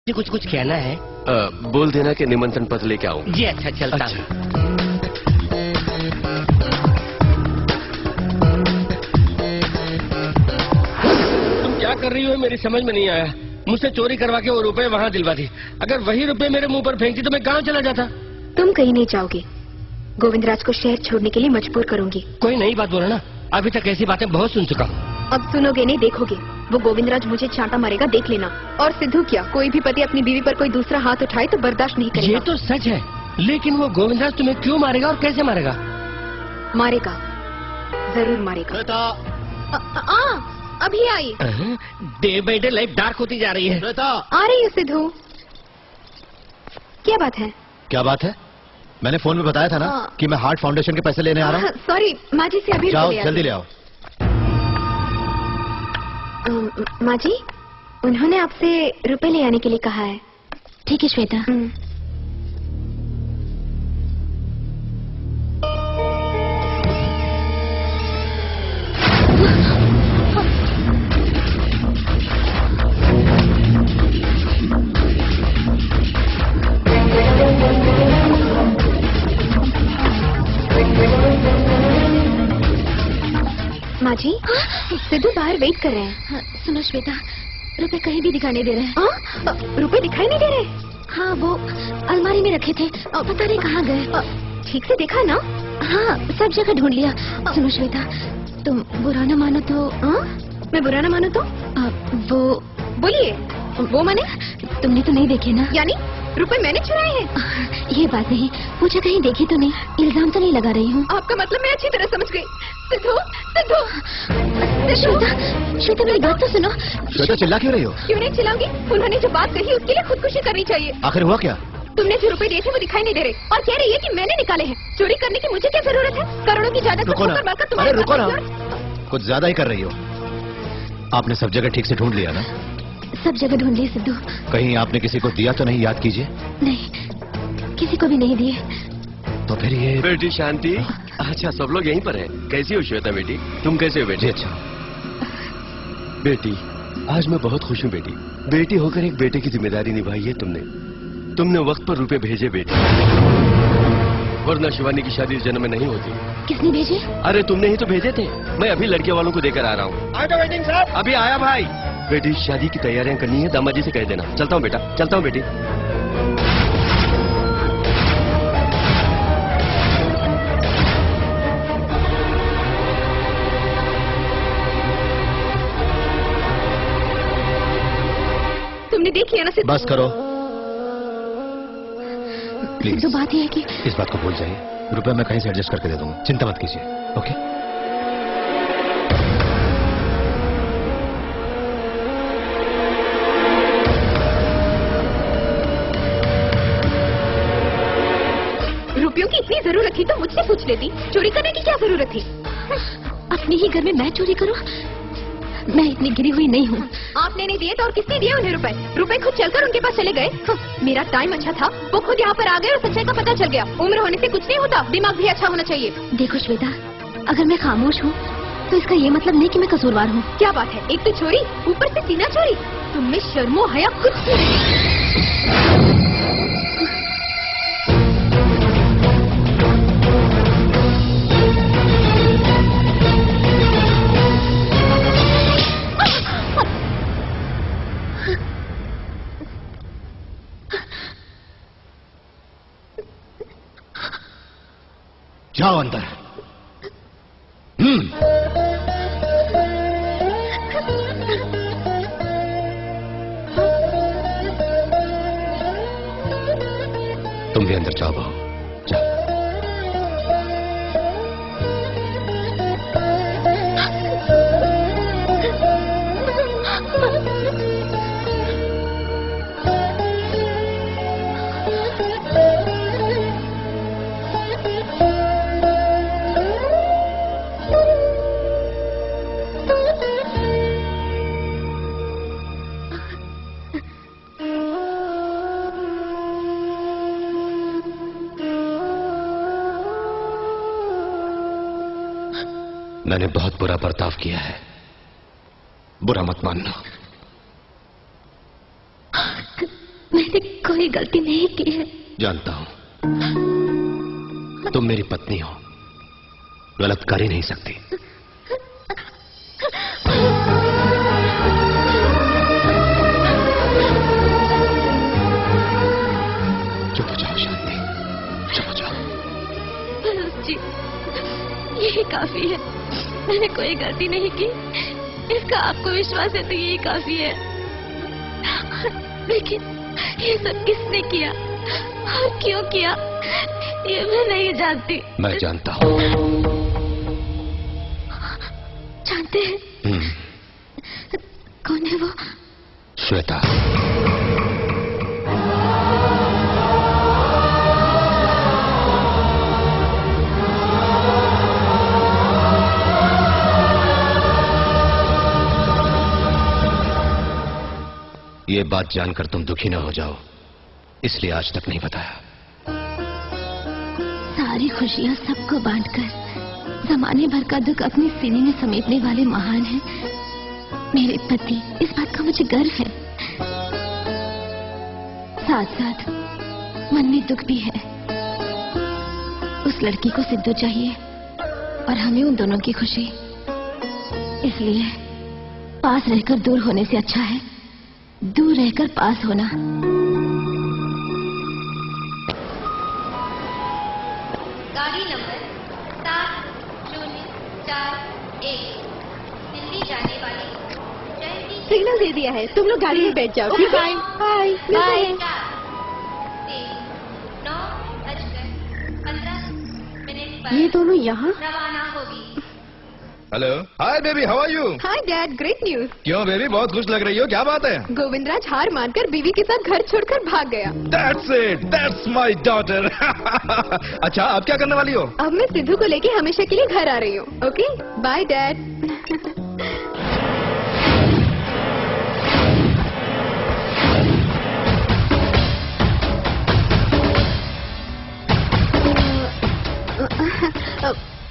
कुछ कुछ कहना है? बोल देना कि निमंत्रण पत्र लेके आऊं। जी अच्छा, चलता हूं। तुम क्या कर रही हो मेरी समझ में नहीं आया। मुझसे चोरी करवा के वो रुपए वहाँ दिलवा दी। अगर वही रुपए मेरे मुंह पर फेंकती तो मैं गांव चला जाता। तुम कहीं नहीं जाओगे। गोविंदराज को शहर छोड़ने के लिए मजबूर करूंगी। कोई नई बात बोलो ना, अभी तक ऐसी बातें बहुत सुन चुका हूँ। अब सुनोगे नहीं, देखोगे। वो गोविंदराज मुझे चांटा मारेगा, देख लेना। और सिद्धू क्या, कोई भी पति अपनी बीवी पर कोई दूसरा हाथ उठाए तो बर्दाश्त नहीं करेगा। ये तो सच है, लेकिन वो गोविंदराज तुम्हें क्यों मारेगा और कैसे मारेगा? मारेगा, जरूर मारेगा। अभी आई। Day by day life dark होती जा रही है। आ रही है सिद्धू। क्या बात है? क्या बात है? मैंने फोन में बताया था ना कि मैं हार्ट फाउंडेशन के पैसे लेने आ रहा हूँ। सॉरी, माँ जी से अभी जाओ, जल्दी ले आओ। माँ जी, उन्होंने आपसे रुपए ले आने के लिए कहा है। ठीक है श्वेता। माँ जी, सिद्धू बाहर वेट कर रहे हैं। सुनो श्वेता, रुपए कहीं भी दिखाई नहीं दे रहे। रुपए दिखाई नहीं दे रहे? हाँ, वो अलमारी में रखे थे, पता नहीं कहाँ गए। ठीक से देखा ना? हाँ, सब जगह ढूंढ लिया। सुनो श्वेता, तुम बुरा न मानो तो। मैं बुरा न मानो तो? वो बोलिए। वो माने? तुमने तो नहीं देखे ना? यानी रुपए मैंने चुराए हैं? ये बात नहीं, पूछा कहीं देखी तो नहीं, इल्जाम तो नहीं लगा रही हूँ। आपका मतलब मैं अच्छी तरह समझ गई। सिद्धू, सिद्धू, श्वेता, श्वेता मेरी बात तो सुनो। श्वेता, चिल्ला क्यों रही हो? क्यों नहीं चिल्लाऊंगी? उन्होंने जो बात कही उसके लिए खुदकुशी करनी चाहिए। आखिर हुआ क्या? तुमने जो रुपए दिए थे वो दिखाई नहीं दे रहे और कह रही है कि मैंने निकाले हैं। चोरी करने की मुझे क्या जरूरत है? करोड़ों की जायदाद रुको ना, अरे रुको ना, कुछ ज्यादा ही कर रही हो। आपने सब जगह ठीक से ढूंढ लिया ना? सब जगह ढूंढ लिए सिद्धू। कहीं आपने किसी को दिया तो नहीं? याद कीजिए। नहीं, किसी को भी नहीं दिए। तो फिर ये बेटी शांति। अच्छा, सब लोग यहीं पर हैं। कैसी हो श्वेता बेटी? तुम कैसे हो बेटी? अच्छा बेटी, आज मैं बहुत खुश हूँ बेटी। बेटी होकर एक बेटे की जिम्मेदारी निभाई है तुमने वक्त पर रुपए भेजे बेटी, वरना शिवानी की शादी इस जन्म में नहीं होती। किसने भेजे? अरे तुमने ही तो भेजे थे। मैं अभी लड़के वालों को देकर आ रहा हूँ। अभी आया भाई। बेटी, शादी की तैयारियां करनी है, दामाजी से कह देना। चलता हूँ बेटा, चलता हूँ बेटी। तुमने देख लिया ना सिद्धू? बस करो प्लीज। तो बात यह है कि इस बात को भूल जाइए। रुपए मैं कहीं से एडजस्ट करके दे दूंगा, चिंता मत कीजिए। ओके? रुपयों की इतनी जरूरत थी तो मुझसे पूछ लेती। चोरी करने की क्या जरूरत थी? अपने ही घर में मैं चोरी करूं? मैं इतनी गिरी हुई नहीं हूँ। आपने नहीं दिए तो और किसने दिए उन्हें रुपए? रुपए खुद चलकर उनके पास चले गए। मेरा टाइम अच्छा था, वो खुद यहाँ पर आ गए और सच्चाई का पता चल गया। उम्र होने से कुछ नहीं होता, दिमाग भी अच्छा होना चाहिए। देखो श्वेता, अगर मैं खामोश हूँ तो इसका ये मतलब नहीं कि मैं कसूरवार हूँ। क्या बात है, एक तो चोरी, ऊपर से सीना चोरी। तुमने शर्मो हया कुछ नहीं। जाओ अंदर। तुम भी अंदर जाओ बहू, जाओ। मैंने बहुत बुरा बर्ताव किया है, बुरा मत मानना। मैंने कोई गलती नहीं की है। जानता हूं, तुम मेरी पत्नी हो, गलत कर ही नहीं सकती। चुप हो जाओ शांति, चुप हो जाओ। मनोज जी, यही काफी है। मैंने कोई गलती नहीं की, इसका आपको विश्वास है तो यही काफी है। लेकिन ये सब किसने किया और क्यों किया, ये मैं नहीं जानती। मैं जानता हूं। जानते हैं? कौन है वो? श्वेता। ये बात जानकर तुम दुखी न हो जाओ, इसलिए आज तक नहीं बताया। सारी खुशियां सबको बांटकर जमाने भर का दुख अपने सीने में समेटने वाले महान हैं मेरे पति। इस बात का मुझे गर्व है। साथ साथ मन में दुख भी है। उस लड़की को सिद्धू चाहिए और हमें उन दोनों की खुशी। इसलिए पास रहकर दूर होने से अच्छा है दूर रहकर पास होना। गाड़ी नंबर 7041 दिल्ली जाने वाली सिग्नल दे दिया है, तुम लोग गाड़ी में बैठ जाओ। ठीक है, बाय बाय। 9:15 ये दोनों यहाँ रवाना होगी। Hello, hi baby, how are you? Hi dad, great news. क्यों बेबी, बहुत खुश लग रही हो, क्या बात है? गोविंदराज हार मानकर बीवी के साथ घर छोड़कर भाग गया। That's it, that's my daughter. अच्छा, अब क्या करने वाली हो? अब मैं सिद्धू को लेके हमेशा के लिए घर आ रही हूँ। Okay, bye dad.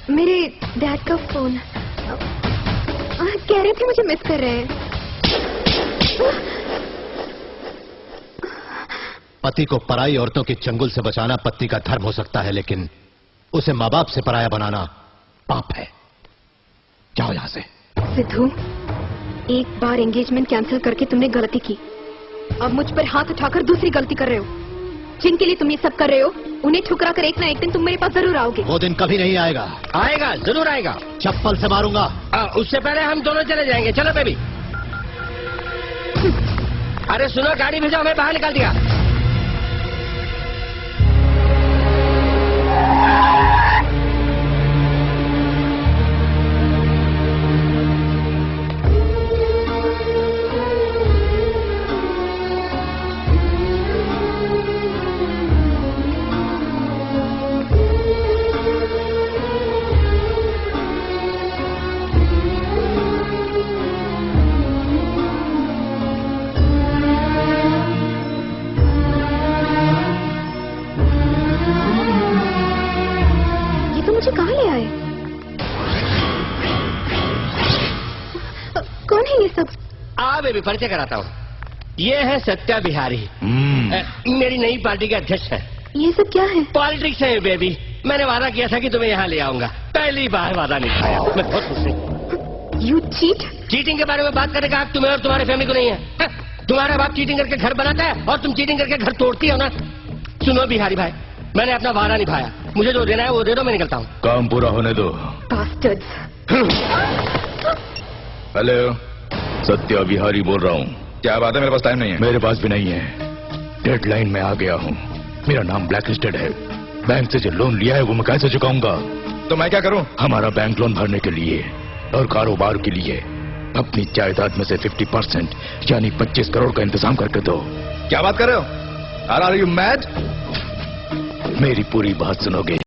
मेरे डैड का फोन। कह रहे थे मुझे मिस कर रहे हैं। पति को पराई औरतों के चंगुल से बचाना पत्नी का धर्म हो सकता है, लेकिन उसे माँ बाप से पराया बनाना पाप है। जाओ यहां से। सिद्धू, एक बार एंगेजमेंट कैंसिल करके तुमने गलती की। अब मुझ पर हाथ उठाकर दूसरी गलती कर रहे हो। जिनके लिए तुम ये सब कर रहे हो, उन्हें ठुकरा कर एक ना एक दिन तुम मेरे पास जरूर आओगे। वो दिन कभी नहीं आएगा। आएगा, जरूर आएगा। चप्पल से मारूंगा। उससे पहले हम दोनों चले जाएंगे। चलो बेबी। अरे सुनो, गाड़ी भेजो, हमें बाहर निकाल दिया। कहाँ ले आए? कौन है ये सब? बेबी, परिचय कराता हूँ। ये है सत्या बिहारी, मेरी नई पार्टी के अध्यक्ष है। ये सब क्या है? पॉलिटिक्स है बेबी। मैंने वादा किया था कि तुम्हें यहाँ ले आऊंगा, पहली बार वादा निभाया। मैं बहुत खुश हूँ। You cheat? चीटिंग के बारे में बात करने का हक तुम्हें और तुम्हारे फैमिली को नहीं है। तुम्हारा बाप चीटिंग करके घर बनाता है और तुम चीटिंग करके घर तोड़ती हो ना। सुनो बिहारी भाई, मैंने अपना वादा निभाया। मुझे जो देना है वो दे दो, मैं निकलता हूँ। काम पूरा होने दो। Bastards। हेलो, सत्या बिहारी बोल रहा हूँ। क्या बात है? मेरे पास टाइम नहीं है। मेरे पास भी नहीं है। डेडलाइन में आ गया हूँ। मेरा नाम ब्लैकलिस्टेड है। बैंक से जो लोन लिया है वो मैं कैसे चुकाऊंगा? तो मैं क्या करूँ? हमारा बैंक लोन भरने के लिए और कारोबार के लिए अपनी जायदाद में से 50% यानी 25 करोड़ का इंतजाम करके दो। क्या बात कर रहे हो? Are you mad? मेरी पूरी बात सुनोगे